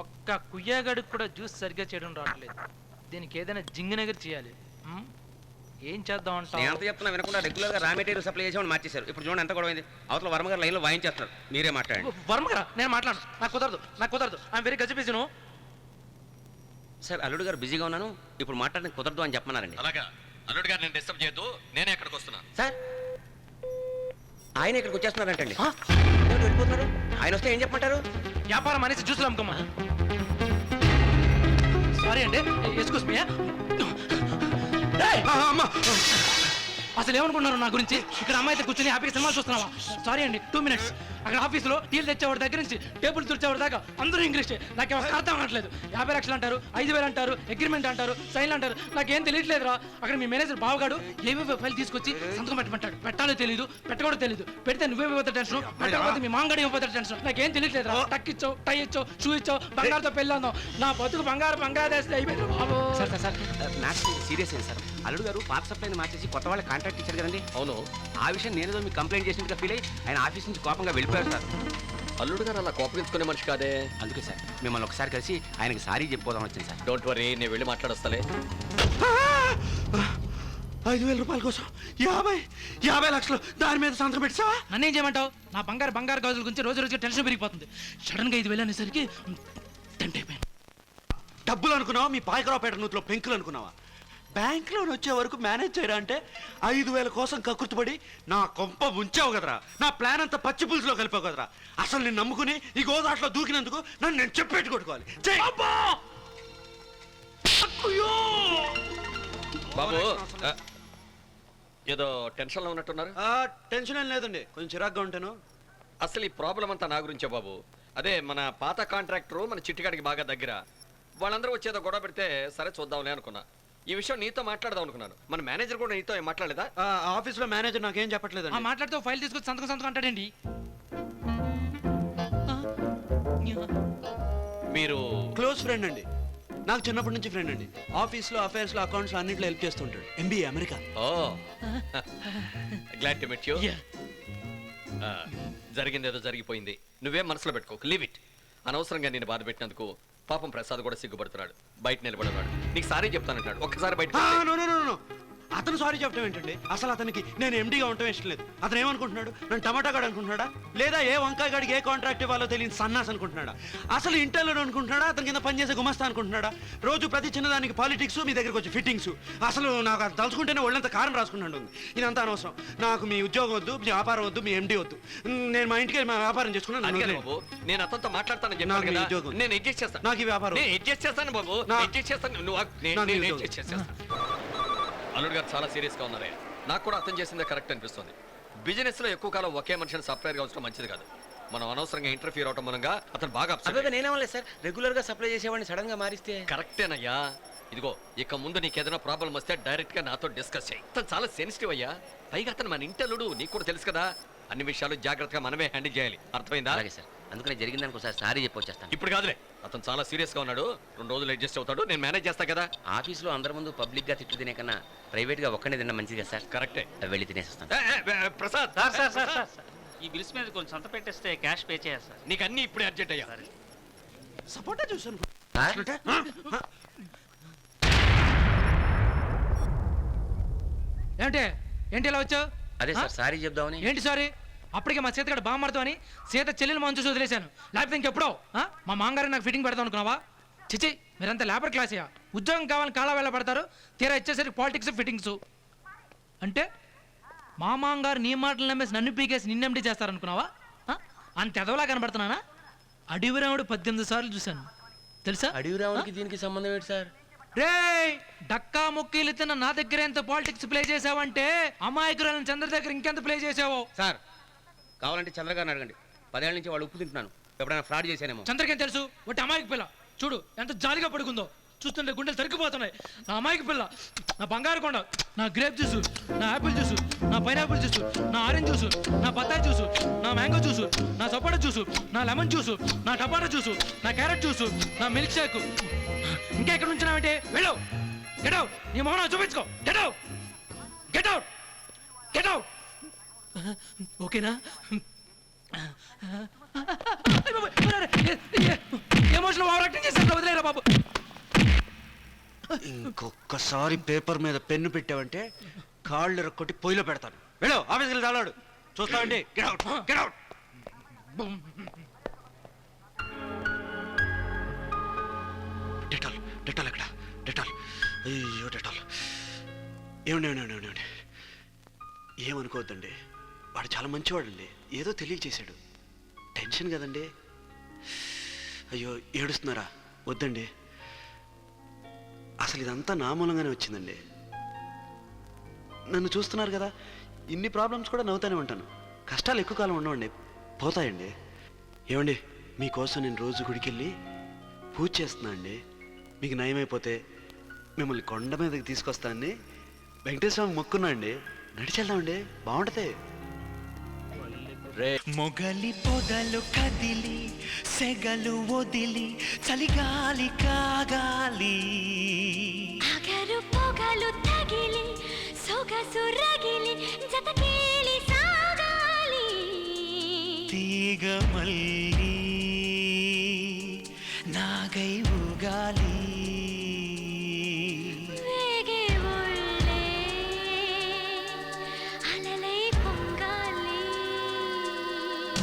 ఒక్క కుయ్యగాడికి కూడా జ్యూస్ సరిగ్గా చేయడం రావట్లేదు. దీనికి ఏదైనా జింగినగర్ చేయాలి. ఏం చేద్దాం అంటావు? నేను ఎంత చెప్తున్నా వినకుండా రెగ్యులర్ గా రా మెటీరియల్ సప్లై చేసి మార్చేశారు. ఇప్పుడు చూడండి ఎంత గొడవైంది. అవతల వర్మ గారు లైన్ లో వాయించేస్తున్నారు. మీరే మాట్లాడండి. వర్మ గారా? నేను మాట్లాడు. నాకు కుదరదు. I'm very గజిబిజిను. సార్ అల్లుడు గారు బిజీగా ఉన్నాను, ఇప్పుడు మాట్లాడడానికి కుదరదు అని చెప్పమన్నారండి. అలాగా అల్లుడు గారు నేను డిస్టర్బ్ చేయొద్దు, నేనే ఎక్కడికి వస్తున్నాను. సార్ ఆయన ఇక్కడికి వచ్చేస్తున్నారంటండి. వెళ్ళిపోతున్నారు. ఆయన వస్తే ఏం చెప్పమంటారు? వ్యాపారం అనేసి జ్యూసులు అమ్ముకోమా. సారీ అండి, ఎక్స్క్యూజ్ మీ. అసలు ఏమనుకుంటున్నారు నా గురించి? ఇక్కడ అమ్మాయితో కూర్చొని హ్యాపీగా సినిమాలు చూస్తున్నావా? సారీ అండి, 2 minutes. అక్కడ ఆఫీసులో టీలు తెచ్చేవాడి దగ్గర నుంచి టేబుల్ తుడిచేవాడి దాకా అందరూ ఇంగ్లీష్. నాకేమో అర్థం కావట్లేదు. 50 లక్షలు అంటారు, 5,000 అంటారు, అగ్రిమెంట్ అంటారు, సైన్ అంటారు. నాకేం తెలియట్లేదురా. అక్కడ మీ మేనేజర్ బావగాడు ఏవేవో ఫైల్ తీసుకొచ్చి సంతకం పెట్టమంటాడు. పెట్టాలో తెలియదు, పెట్టకూడదు తెలియదు. పెడితే నువ్వేమైపోతే టెన్షన్, పెట్టకపోతే మీ మాంగడి అయిపోతే టెన్షన్. నాకేం తెలియట్లేదురా. టక్ ఇచ్చావు, టై ఇచ్చావు, షూ ఇచ్చావు, బంగారుతో పెళ్ళి అన్నావు. నా బతుకు బంగారు అయిపోయింది బాబు. సార్ మ్యాథ్స్ సీరియస్ అయింది సార్. అల్లుడు గారు పాత సప్లైని మార్చేసి కొత్త వాళ్ళ కాంట్రాక్ట్ ఇచ్చారు కదండి. అవును, ఆ విషయం నేనేదో మీకు కంప్లైంట్ చేసినట్టుగా ఫీల్ అయ్యి ఆయన ఆఫీస్ నుంచి కోపంగా వెళ్ళిపోయారు సార్. అల్లుడు గారు అలా కోపగించుకునే మనిషి కాదే. అందుకే సార్ మిమ్మల్ని ఒకసారి కలిసి ఆయనకి సారీ చెప్పిపోదాం వచ్చింది సార్. డోంట్ వరీ, నేను వెళ్ళి మాట్లాడొస్తాలే. 5,000 రూపాయల కోసం 50 లక్షలు దాని మీద సంతకం పెట్టావా? నన్నేం చేయమంటావు? నా బంగారు గాజుల గురించి రోజు రోజుకి టెన్షన్ పెరిగిపోతుంది. సడన్ గా 5,000 అనేసరికి టెంప్ట్ అయిపోయాను. డబ్బులు అనుకున్నావా? మీ పాయకరావుపేట నూతులో పెంకులు అనుకున్నావా? బ్యాంక్ లోన్ వచ్చే వరకు మేనేజ్ చేయరా అంటే 5,000 కోసం కక్కుర్తిపడి నా కొంప ఉంచావు కదరా. నా ప్లాన్ అంతా పచ్చి పులుసులో కలిపావు కదరా. అసలు నేను నమ్ముకుని ఈ గోదాట్లో దూకినందుకు నన్ను నేను చెప్పెట్టు కొట్టుకోవాలి. బాబు ఏదో టెన్షన్లో ఉన్నట్టున్నారు. టెన్షన్ ఏం లేదండి, కొంచెం చిరాగ్గా ఉంటాను. అసలు ఈ ప్రాబ్లం అంతా నా గురించే బాబు. అదే మన పాత కాంట్రాక్టరు మన చిట్టిగాడికి బాగా దగ్గర. వాళ్ళందరూ వచ్చేదో గొడవ పెడితే సరే చూద్దాంలే అనుకున్నా. ఈ విషయం నీతో మాట్లాడదాం అనుకున్నాను. మన మేనేజర్ కూడా నీతో ఏం మాట్లాడలేదా? ఆఫీస్ లో మేనేజర్ నాకేం చెప్పట్లేదు. మాట్లాడుతూ ఫైల్ తీసుకొచ్చి సంతకం అంటాడండి. మీరు క్లోజ్ ఫ్రెండ్ అండి, నాకు చిన్నప్పటి నుంచి ఫ్రెండ్ అండి. ఆఫీస్ లో అఫైర్స్ లో అకౌంట్స్ లో అన్నింటిలో హెల్ప్ చేస్తుంటాడు. MBA America. Oh glad to meet you. జరిగిందేదో జరిగిపోయింది, నువ్వేం మనసులో పెట్టుకోకు. Leave it. అనవసరంగా నేను బాధ పెట్టినందుకు పాపం ప్రసాద్ కూడా సిగ్గుపడుతున్నాడు. బయట నిలబడన్నాడు. నీకు సారీ చెప్తానంటాడు. ఒక్కసారి బయట అతను సారీ చెప్పడం ఏంటండి? అసలు అతనికి నేను ఎండీగా ఉండటం ఇష్టం లేదు. అతను ఏమనుకుంటున్నాడు? నన్ను టమాటా గాడు అనుకుంటున్నాడా, లేదా ఏ వంకాయ గాడికి ఏ కాంట్రాక్ట్ ఇవ్వాలో తెలియని సన్నాస్ అనుకుంటున్నాడా, అసలు ఇంటర్లో అనుకుంటున్నాడా, అతని కింద పనిచేసే గుమస్తా అనుకుంటున్నాడా? రోజు ప్రతి చిన్నదానికి పాలిటిక్స్, మీ దగ్గరకు వచ్చి ఫిట్టింగ్స్. అసలు నాకు అది తలుచుకుంటేనే ఒళ్ళంత కారం రాసుకున్నాడు. ఇదంతా అనవసరం. నాకు మీ ఉద్యోగం వద్దు, మీ వ్యాపారం వద్దు, మీ ఎండీ వద్దు. నేను మా ఇంటికి మా వ్యాపారం చేసుకున్నాను. నేను అతనితో మాట్లాడతాను. నేను అడ్జస్ట్ చేస్తాను. నాకు ఈ వ్యాపారం అడ్జస్ట్ చేస్తాను బాబు, అడ్జస్ట్ చేస్తాను. అల్లుడు గారు చాలా సీరియస్గా ఉన్నారే. నాకు కూడా అర్థం చేసిందే కరెక్ట్ అనిపిస్తుంది. బిజినెస్లో ఎక్కువ కాలం ఒకే మనిషిని సప్లైర్గా ఉంచడం మంచిది కాదు. మనం అనవసరంగా ఇంటర్ఫియర్ అవడం మూలంగా అతను బాగా నేనేమలేదు సార్, రెగ్యులర్ గా సప్లై చేసేవాడిని సడన్ గా మారిస్తే. కరెక్టేనయ్యా. ఇదిగో ఇక ముందు నీకు ఏదైనా ప్రాబ్లం వస్తే డైరెక్ట్ గా నాతో డిస్కస్ చేయి. అతను చాలా సెన్సిటివ్ అయ్యా. పైగా అతను మన ఇంటల్లుడు, నీకు కూడా తెలుసు కదా. అన్ని విషయాలు జాగ్రత్తగా మనమే హ్యాండిల్ చేయాలి. అర్థమైందా? అలాగే సార్, అందుకనే జరిగిందానికి ఒకసారి సారీ చెప్పొచ్చేస్తాను. ఇప్పుడు కాదులే, అతను చాలా సీరియస్ గా ఉన్నాడు. 2 రోజులు అడ్జస్ట్ అవుతాడు. నేను మేనేజ్ చేస్తా కదా. ఆఫీస్ లో అందరి ముందు పబ్లిక్ గా తిట్లు తినే కన్నా ప్రైవేట్ గా ఒక్కనే తిన్నా మంచిది కదా సార్. కరెక్టే. వెళ్ళి తినేస్తాను. ప్రసాద్ ఈ బిల్స్ మీద కొంచెం సంత పెట్టేస్తే క్యాష్ పే చేయాలి సార్. నీకు అన్ని ఇప్పుడే అర్జెంట్ అయ్యా. సపోర్టే చూసాను. ఏంటి ఇలా వచ్చావు? అదే సార్ సారీ చెప్దామని. ఏంటి సారీ? అప్పటికే మా సీతగాడు బామ్మర్తో అని సీత చెల్లెలు మంచు వదిలేశాను. లేకపోతే ఇంకెప్పుడో మా మాంగారు నాకు ఫిట్టింగ్ పెడతాం అనుకున్నావా? చిచి, మీరంతా లేబర్ క్లాసయా. ఉద్యోగం కావాలని కాళ్ళ వేళ పడతారు, తీరా ఇచ్చేసరికి పాలిటిక్స్ ఫిట్టింగ్స్. అంటే మా మాంగారు నీ మాటలు నమ్మేసి నన్ను పీకేసి నిన్నెండి చేస్తారనుకున్నావా? అంత ఎదవలా కనబడుతున్నానా? అడివిరాముడు 18 సార్లు చూశాను తెలుసా? అడివిరాముడికి దీనికి సంబంధం ఏంటి సార్? రే డక్కా ముక్కీలు తిన్న నా దగ్గర ఎంత పాలిటిక్స్ ప్లే చేసావంటే అమాయకురాలను చంద్ర దగ్గర ఇంకెంత ప్లే చేసావో. సార్ కావాలంటే చంద్రగారిని అడగండి. 10 ఏళ్ళ నుంచి వాళ్ళు ఉప్పు తింటున్నాను. ఎప్పుడైనా ఫ్రాడ్ చేశానేమో. చంద్రకేం తెలుసు? ఒకటి అమాయక పిల్ల చూడు ఎంత జాలిగా పడుకుందో. చూస్తుంటే గుండెలు తరిగిపోతున్నాయి. నా అమాయక పిల్ల, నా బంగారు కొండ, నా గ్రేప్ జ్యూసు, నా యాపిల్ జ్యూసు, నా పైనాపిల్ జ్యూసు, నా ఆరెంజ్ జ్యూసు, నా బత్తాయి జ్యూసు, నా మ్యాంగో జ్యూసు, నా సపోటా జ్యూసు, నా లెమన్ జ్యూసు, నా టమాటా జ్యూసు, నా క్యారెట్ జ్యూసు, నా మిల్క్ షేక్. ఇంకా ఎక్కడ నుంచినావంటే వెళ్ళు. Get out. నీ మొహం చూపించుకో. Get out, get out, get out. ఓకేనా? ఎమోషనల్ ఓవర్ ఇంకొకసారి పేపర్ మీద పెన్ను పెట్టావంటే కాళ్ళు రొక్కొట్టి పొయ్యిలో పెడతాను. వెళ్ళు ఆఫీస్కి వెళ్ళి తాళాడు. చూస్తావండి. Get out, get out. Dettol, Dettol ఎక్కడ? డెటాల్, అయ్యో డెటాల్. ఏమండి ఏమనుకోవద్దండి, వాడు చాలా మంచివాడండి. ఏదో తెలియచేశాడు. టెన్షన్ కదండి. అయ్యో ఏడుస్తున్నారా? వద్దండి, అసలు ఇదంతా నా మూలంగానే వచ్చిందండి. నన్ను చూస్తున్నారు కదా, ఇన్ని ప్రాబ్లమ్స్ కూడా నవ్వుతానే ఉంటాను. కష్టాలు ఎక్కువ కాలం ఉండవండి, పోతాయండి. ఏమండి, మీకోసం నేను రోజు గుడికి వెళ్ళి పూజ చేస్తున్నా అండి. మీకు నయమైపోతే మిమ్మల్ని కొండ మీదకి తీసుకొస్తానని వెంకటేశ్వర మొక్కున్నా అండి. నడిచెళ్దామండి, బాగుంటుంది. మొగలి పొదలు కదిలి సెగలు వదిలి చలిగాలి కాగాలి అగరు పొగలు తగిలి సొగసు రగిలి జతకేలి సాగాలి తీగ మళ్ళీ నాగై ఊగాలి